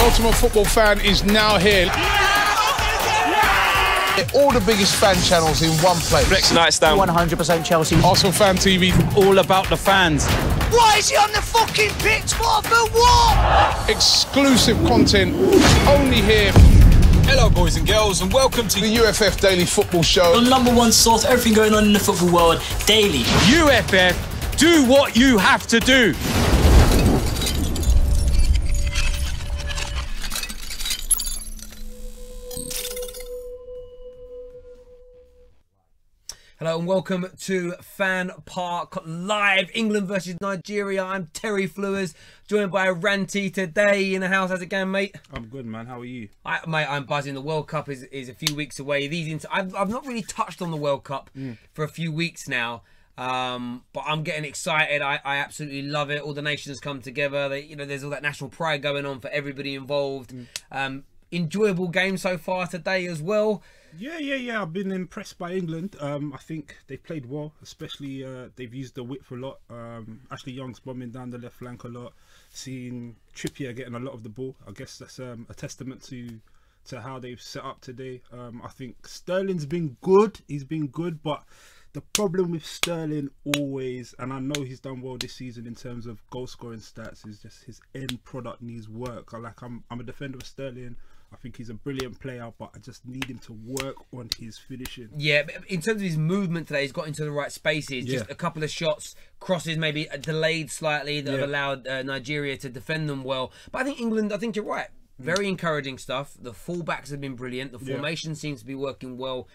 ultimate football fan is now here. All the biggest fan channels in one place. Next night stand. 100% Chelsea. Arsenal Fan TV. All about the fans. Why is he on the fucking pitch? What for what? Exclusive content only here. Hello, boys and girls, and welcome to The UFF Daily Football Show. The #1 source for everything going on in the football world, daily. UFF. Do what you have to do. Hello and welcome to FanPark Live, England versus Nigeria. I'm Terry Flewers, joined by Ranty today in the house. How's it going, mate? I'm good, man. How are you? Mate, I'm buzzing. The World Cup is a few weeks away. I've not really touched on the World Cup for a few weeks now, but I'm getting excited. I absolutely love it. All the nations come together. There's all that national pride going on for everybody involved. Enjoyable game so far today as well. Yeah. I've been impressed by England. I think they played well, especially they've used the width a lot. Ashley Young's bombing down the left flank a lot. Seeing Trippier getting a lot of the ball. I guess that's a testament to how they've set up today. I think Sterling's been good. He's been good, but the problem with Sterling always, and I know he's done well this season in terms of goal scoring stats, is just his end product needs work. I'm a defender of Sterling. I think he's a brilliant player, but I just need him to work on his finishing. Yeah, but in terms of his movement today, he's got into the right spaces. Yeah. Just a couple of shots, crosses maybe delayed slightly that have allowed Nigeria to defend them well. But I think England, I think you're right. Very encouraging stuff. The fullbacks have been brilliant. The formation seems to be working well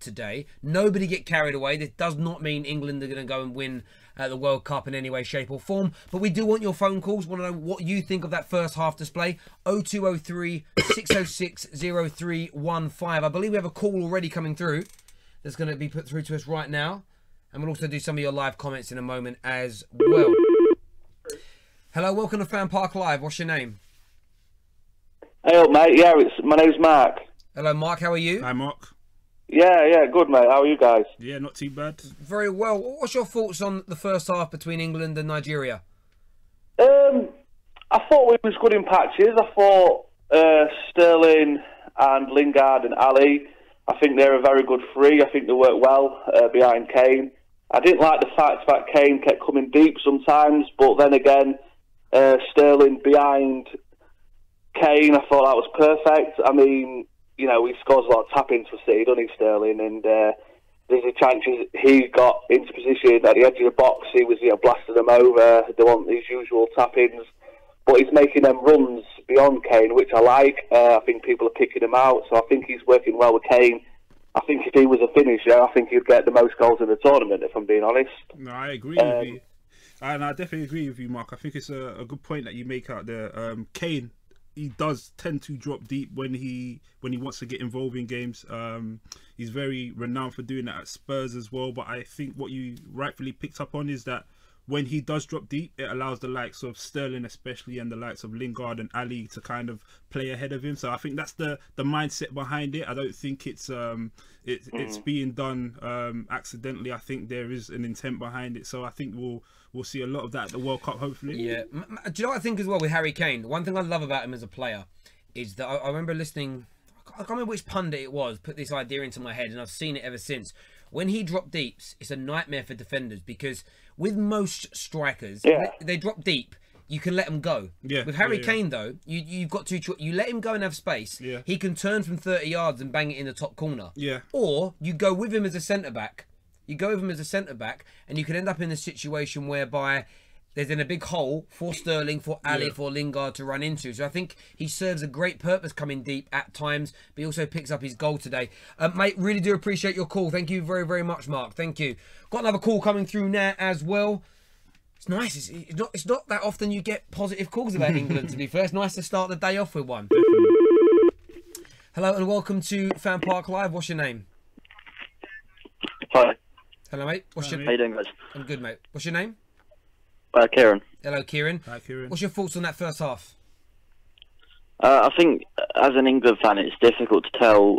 today. Nobody get carried away. This does not mean England are going to go and win the World Cup in any way, shape or form, but we do want your phone calls. Want to know what you think of that first half display. 0203 606 0315. I believe we have a call already coming through that's going to be put through to us right now, and we'll also do some of your live comments in a moment as well. Hello, welcome to FanPark Live. What's your name? Hey up, mate. Yeah, my name's Mark. Hello, Mark. How are you? Hi, Mark. Yeah, good, mate. How are you guys? Yeah, not too bad. Very well. What's your thoughts on the first half between England and Nigeria? I thought we was good in patches. I thought Sterling and Lingard and Ali, I think they're a very good three. I think they work well behind Kane. I didn't like the fact that Kane kept coming deep sometimes, but then again, Sterling behind Kane, I thought that was perfect. I mean, he scores a lot of tap-ins for City, doesn't he, Sterling? And there's a chance he got into position at the edge of the box. He was blasting them over. They want these usual tap-ins. But he's making them runs beyond Kane, which I like. I think people are picking him out, so I think he's working well with Kane. I think if he was a finisher, I think he'd get the most goals in the tournament, if I'm being honest. No, I agree with you. And I definitely agree with you, Mark. I think it's a good point that you make out there. Kane, he does tend to drop deep when he wants to get involved in games. He's very renowned for doing that at Spurs as well. But I think what you rightfully picked up on is that when he does drop deep, it allows the likes of Sterling especially and the likes of Lingard and Ali to kind of play ahead of him. So I think that's the mindset behind it. I don't think it's being done accidentally. I think there is an intent behind it. So I think we'll see a lot of that at the World Cup, hopefully. Yeah. Do you know what I think as well with Harry Kane? The one thing I love about him as a player is that I remember listening, I can't remember which pundit it was, put this idea into my head, and I've seen it ever since. When he dropped deeps, it's a nightmare for defenders because with most strikers, they drop deep, you can let them go. Yeah, with Harry Kane, though, you've got two choices. You let him go and have space. Yeah. He can turn from 30 yards and bang it in the top corner. Yeah. Or you go with him as a centre-back. And you can end up in a situation whereby there's in a big hole for Sterling, for Ali, for Lingard to run into. So I think he serves a great purpose coming deep at times, but he also picks up his goal today. Mate, really do appreciate your call. Thank you very, very much, Mark. Thank you. Got another call coming through now as well. It's nice. It's not that often you get positive calls about England, to be fair. It's nice to start the day off with one. Hello and welcome to FanPark Live. What's your name? Hi. Hello, mate. How you doing, guys? I'm good, mate. What's your name? Kieran. Hello, Kieran. Hi, Kieran. What's your thoughts on that first half? I think, as an England fan, it's difficult to tell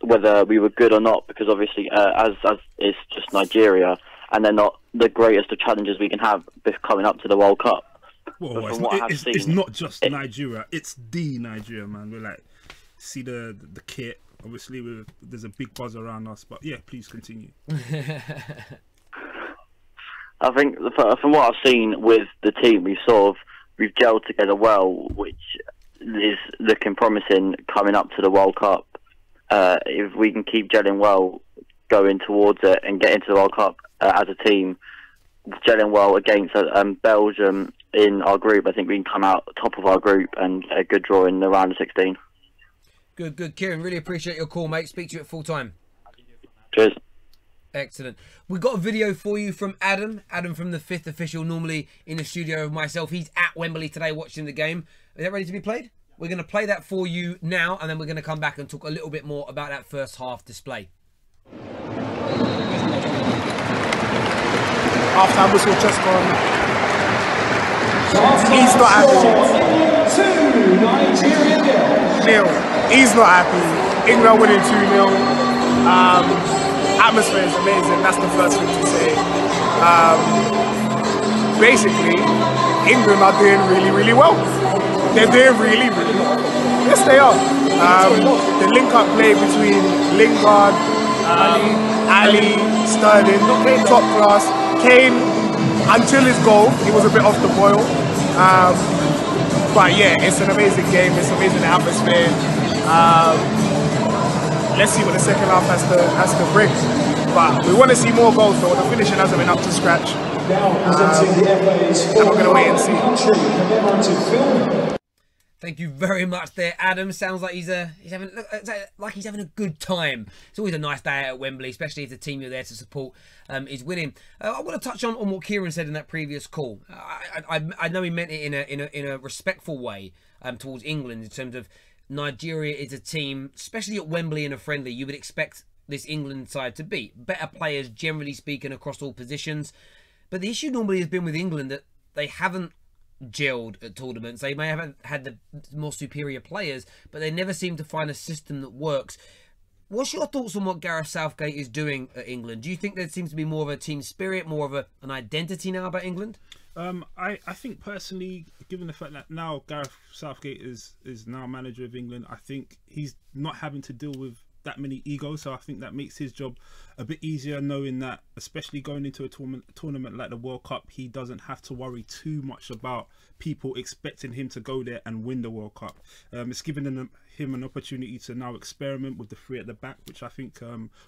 whether we were good or not, because obviously, as it's just Nigeria, and they're not the greatest of challenges we can have coming up to the World Cup. Well, But from what I've it's seen, not just Nigeria. It's the Nigeria, man. We're like, see the kit. Obviously, there's a big buzz around us. But yeah, please continue. I think from what I've seen with the team, we've gelled together well, which is looking promising coming up to the World Cup. If we can keep gelling well, going towards it and get into the World Cup as a team, gelling well against Belgium in our group, I think we can come out top of our group and get a good draw in the round of 16. Good. Kieran, really appreciate your call, mate. Speak to you at full time. Cheers. Excellent. We've got a video for you from Adam. Adam from the Fifth Official, normally in the studio with myself. He's at Wembley today watching the game. Is that ready to be played? We're going to play that for you now, and then we're going to come back and talk a little bit more about that first half display. Half-time whistle just gone. He's not happy. Nil. He's not happy. England winning 2-0. Atmosphere is amazing. That's the first thing to say. Basically, England are doing really well. They're doing really well. Yes, they are. The link-up play between Lingard, Ali, Sterling, top class. Kane, until his goal, he was a bit off the boil. But yeah, it's an amazing game. It's amazing atmosphere. Let's see what the second half has to bring. But we want to see more goals though. The finishing hasn't been up to scratch. And we're going to wait and see. Thank you very much there, Adam. Sounds like he's having a good time. It's always a nice day at Wembley, especially if the team you're there to support is winning. I want to touch on what Kieran said in that previous call. I know he meant it in a respectful way towards England in terms of Nigeria is a team, especially at Wembley in a friendly, you would expect this England side to beat. Better players, generally speaking, across all positions. But the issue normally has been with England that they haven't gelled at tournaments. They may have had the more superior players, but they never seem to find a system that works. What's your thoughts on what Gareth Southgate is doing at England? Do you think there seems to be more of a team spirit, more of an identity now about England? I think personally, given the fact that now Gareth Southgate is now manager of England, I think he's not having to deal with that many egos, so I think that makes his job a bit easier, knowing that especially going into a tournament like the World Cup, he doesn't have to worry too much about people expecting him to go there and win the World Cup. It's given him an opportunity to now experiment with the three at the back, which I think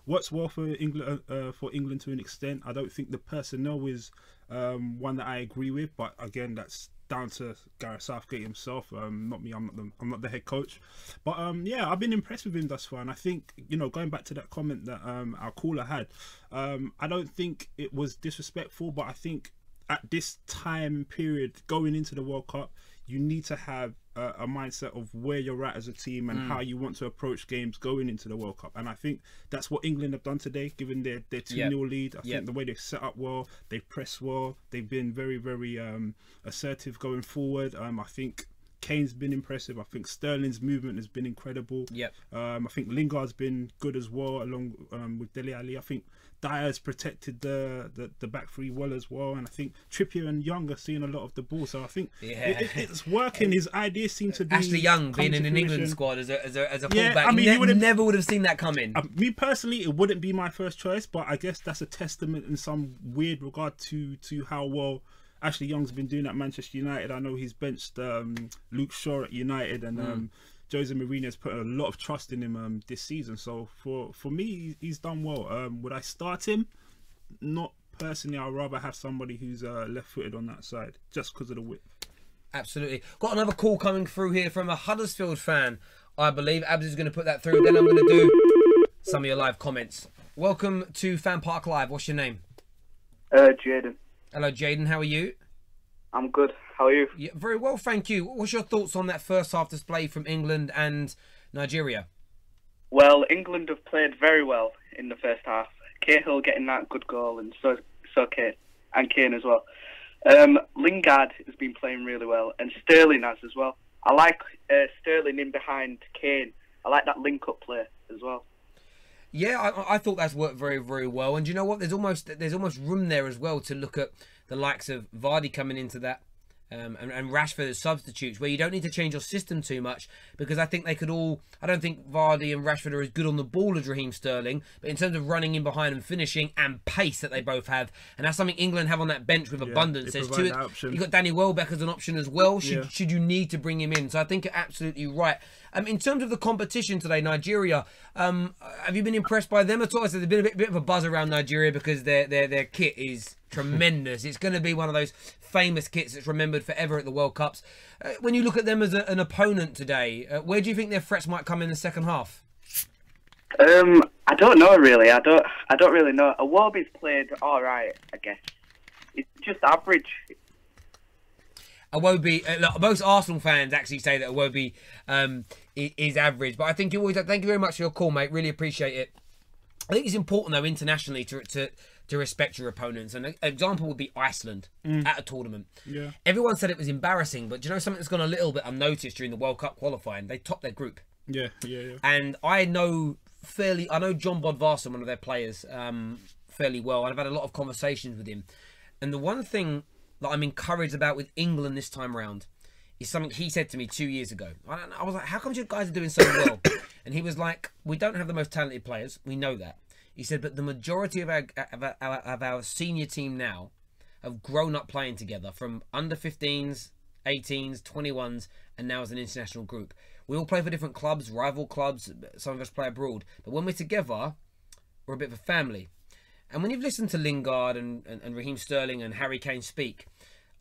works well for England to an extent. I don't think the personnel is one that I agree with, but again, that's down to Gareth Southgate himself, not me. I'm not the head coach, but yeah, I've been impressed with him thus far. And I think, you know, going back to that comment that our caller had, I don't think it was disrespectful, but I think at this time period going into the World Cup, you need to have a mindset of where you're at as a team and how you want to approach games going into the World Cup. And I think that's what England have done today, given their 2-0 lead. I think the way they've set up well, they've pressed well, they've been very, very assertive going forward. I think Kane's been impressive. I think Sterling's movement has been incredible. I think Lingard's been good as well, along with Dele Alli. I think Dyer's protected the back three well as well, and I think Trippier and Young are seeing a lot of the ball. So I think it's working. His ideas seem to be Ashley Young being in an England squad as a fullback. I mean, you never would have seen that coming. Me personally, it wouldn't be my first choice, but I guess that's a testament in some weird regard to how well Ashley Young's been doing at Manchester United. I know he's benched Luke Shaw at United, and Jose Mourinho's put a lot of trust in him this season. So for me, he's done well. Would I start him? Not personally. I'd rather have somebody who's left-footed on that side, just because of the width. Absolutely. Got another call coming through here from a Huddersfield fan, I believe. Abs is going to put that through. Then I'm going to do some of your live comments. Welcome to FanPark Live. What's your name? Jaden. Hello, Jaden. How are you? I'm good. How are you? Yeah, very well, thank you. What's your thoughts on that first half display from England and Nigeria? Well, England have played very well in the first half. Cahill getting that good goal, and so Kane, and Kane as well. Lingard has been playing really well, and Sterling has as well. I like Sterling in behind Kane. I like that link-up play as well. Yeah, I thought that's worked very, very well. And you know what? There's almost room there as well to look at the likes of Vardy coming into that and Rashford as substitutes, where you don't need to change your system too much, because I think they could all. I don't think Vardy and Rashford are as good on the ball as Raheem Sterling, but in terms of running in behind and finishing and pace that they both have, and that's something England have on that bench with abundance. There's two. You've got Danny Welbeck as an option as well. Should you need to bring him in? So I think you're absolutely right. In terms of the competition today, Nigeria, have you been impressed by them at all? So there's been a bit of a buzz around Nigeria because their kit is tremendous. It's going to be one of those famous kits that's remembered forever at the World Cups. When you look at them as an opponent today, where do you think their threats might come in the second half? I don't know really. I don't really know. Iwobi's played all right, I guess. It's just average. Iwobi, look, most Arsenal fans actually say that Iwobi is average, but I think you always. Thank you very much for your call, mate. Really appreciate it. I think it's important though internationally to respect your opponents. And an example would be Iceland at a tournament. Yeah. Everyone said it was embarrassing, but do you know something that's gone a little bit unnoticed during the World Cup qualifying? They topped their group. Yeah. And I know John Bodvarsson, one of their players, fairly well. I've had a lot of conversations with him, and the one thing that I'm encouraged about with England this time around is something he said to me 2 years ago. I was like, how come you guys are doing so well? And he was like, we don't have the most talented players. We know that. He said, but the majority of our senior team now have grown up playing together from under 15s, 18s, 21s, and now as an international group. We all play for different clubs, rival clubs. Some of us play abroad. But when we're together, we're a bit of a family. And when you've listened to Lingard and Raheem Sterling and Harry Kane speak,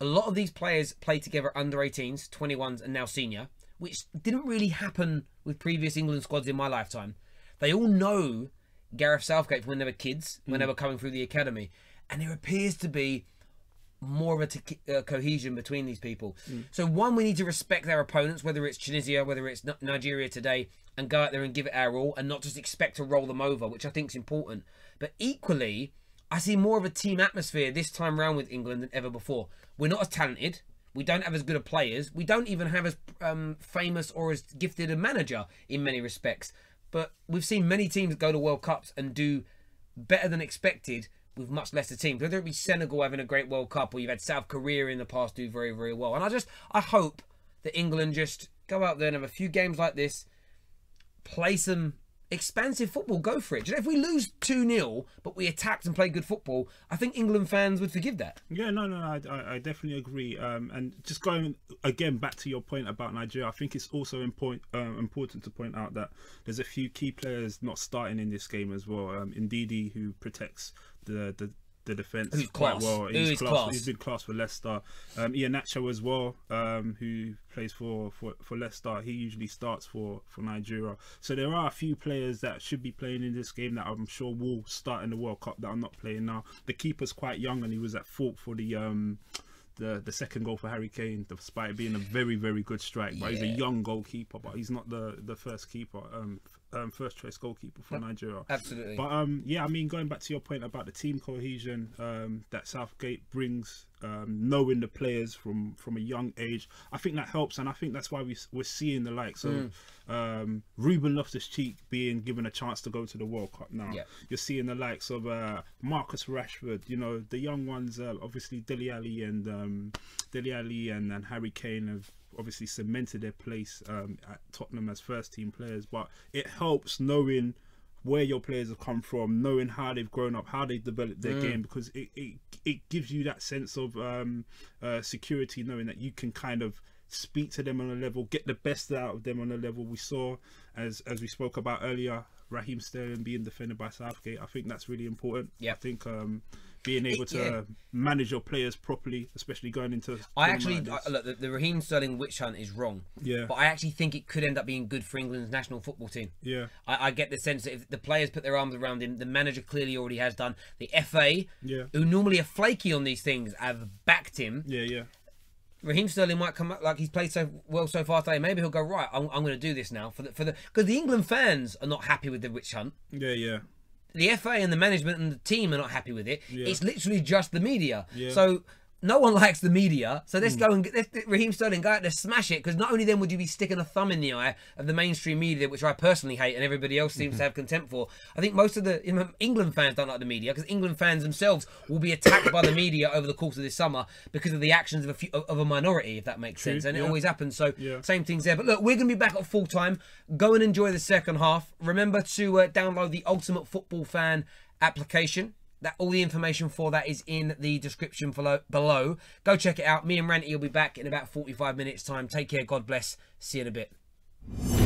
a lot of these players play together under 18s, 21s, and now senior, which didn't really happen with previous England squads in my lifetime. They all know Gareth Southgate from when they were kids, when they were coming through the academy. And there appears to be more of a cohesion between these people. So one, we need to respect their opponents, whether it's Tunisia, whether it's Nigeria today, and go out there and give it our all and not just expect to roll them over, which I think is important. But equally, I see more of a team atmosphere this time round with England than ever before. We're not as talented. We don't have as good of players. We don't even have as famous or as gifted a manager in many respects. But we've seen many teams go to World Cups and do better than expected with much lesser teams. Whether it be Senegal having a great World Cup or you've had South Korea in the past do very, very well. And I hope that England just go out there and have a few games like this, play some expansive football, go for it. You know, if we lose 2-0 but we attacked and played good football, I think England fans would forgive that. Yeah, I definitely agree. And just going again back to your point about Nigeria, I think it's also important to point out that there's a few key players not starting in this game as well. Ndidi, who protects the defence quite well. He's been class for Leicester. Iheanacho as well, who plays for Leicester. He usually starts for Nigeria. So there are a few players that should be playing in this game that I'm sure will start in the World Cup that are not playing now. The keeper's quite young and he was at fault for the second goal for Harry Kane, despite it being a very, very good strike. But he's a young goalkeeper, but he's not the first keeper, first choice goalkeeper for Nigeria. Absolutely. But I mean, going back to your point about the team cohesion that Southgate brings, knowing the players from a young age, I think that helps, and I think that's why we're seeing the likes of Ruben Loftus-Cheek being given a chance to go to the World Cup now. You're seeing the likes of Marcus Rashford, you know, the young ones, obviously Dele Alli and Harry Kane have obviously cemented their place at Tottenham as first team players. But it helps knowing where your players have come from, knowing how they've grown up, how they've developed their game, because it gives you that sense of security, knowing that you can kind of speak to them on a level, get the best out of them on a level. We saw, as we spoke about earlier, Raheem Sterling being defended by Southgate. I think that's really important. I think being able to manage your players properly, especially going into... Look, the Raheem Sterling witch hunt is wrong. But I actually think it could end up being good for England's national football team. I get the sense that if the players put their arms around him, the manager clearly already has done. The FA, who normally are flaky on these things, have backed him. Raheem Sterling might come up like he's played so well so far today. Maybe he'll go, right, I'm going to do this now because the England fans are not happy with the witch hunt. The FA and the management and the team are not happy with it. It's literally just the media. So no one likes the media, so let's go and get Raheem Sterling, go out there, smash it, because not only then would you be sticking a thumb in the eye of the mainstream media, which I personally hate and everybody else seems to have contempt for. I think most of the England fans don't like the media, because England fans themselves will be attacked by the media over the course of this summer because of the actions of a minority, if that makes sense, and it always happens. So same things there. But look, we're going to be back at full time. Go and enjoy the second half. Remember to download the Ultimate Football Fan application. That all the information for that is in the description below. Go check it out. Me and Ranty will be back in about 45 minutes time. Take care. God bless. See you in a bit.